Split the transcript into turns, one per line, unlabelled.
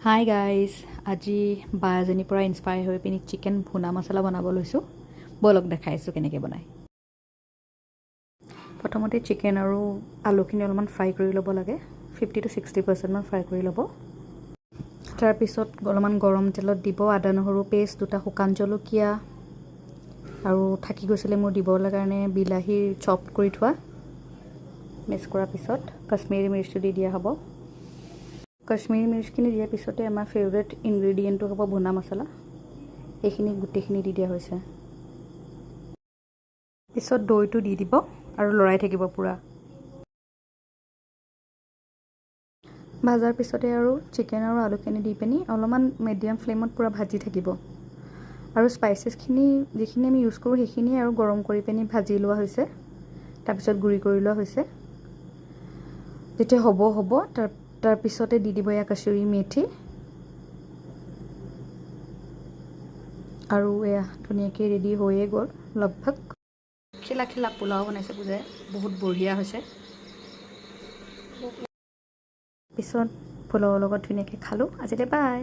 Hi guys, আজি বা এজনীৰ পৰা ইনস্পায়াৰ হৈ পিনি চিকেন ভুনা মছলা বনাব লৈছোঁ। ব'লক দেখাইছোঁ কেনেকৈ বনায়। প্ৰথমতে চিকেন আৰু আলুখিনি অলপমান ফ্ৰাই কৰি ল'ব লাগে। 50 to 60% ফ্ৰাই কৰি ল'ব। তাৰপিছত অলপমান গৰম তেলত দিব আদা নহৰু পেষ্ট, 2টা শুকান জলকীয়া আৰু থাকি গৈছিলে মোৰ দিবলৈ কাৰণে বিলাহীৰ চপ কৰি থোৱা। মিক্স কৰাৰ পিছত কাশ্মীৰী মিৰ্চটো দি দিয়া হ'ব। কাশ্মীৰী মিৰ্চখিনি দিয়াৰ পিছতে আমাৰ ফেভৰেট ইনগ্ৰেডিয়েণ্টটো হ'ব ভুনা মছলা। এইখিনি গোটেইখিনি দি দিয়া হৈছে। পিছত দৈটো দি দিব আৰু লৰাই থাকিব পূৰা। ভাজাৰ পিছতে আৰু চিকেন আৰু আলুখিনি দি পিনি অলপমান মিডিয়াম ফ্লেমত পূৰা ভাজি থাকিব। আৰু স্পাইচেছখিনি যিখিনি আমি ইউজ কৰোঁ সেইখিনি আৰু গৰম কৰি পিনি ভাজি লোৱা হৈছে। তাৰপিছত গুড়ি কৰি লোৱা হৈছে। যেতিয়া হ'ব তাৰপিছতে দি দিব এয়া কসুৰী মেথি আৰু এয়া ধুনীয়াকৈ ৰেডি হৈয়ে গ'ল লগভগ। খিলা খিলা পোলাও বনাইছে বুজাই, বহুত বঢ়িয়া হৈছে। পিছত পোলাওৰ লগত ধুনীয়াকৈ খালোঁ। আজিলৈ বাই।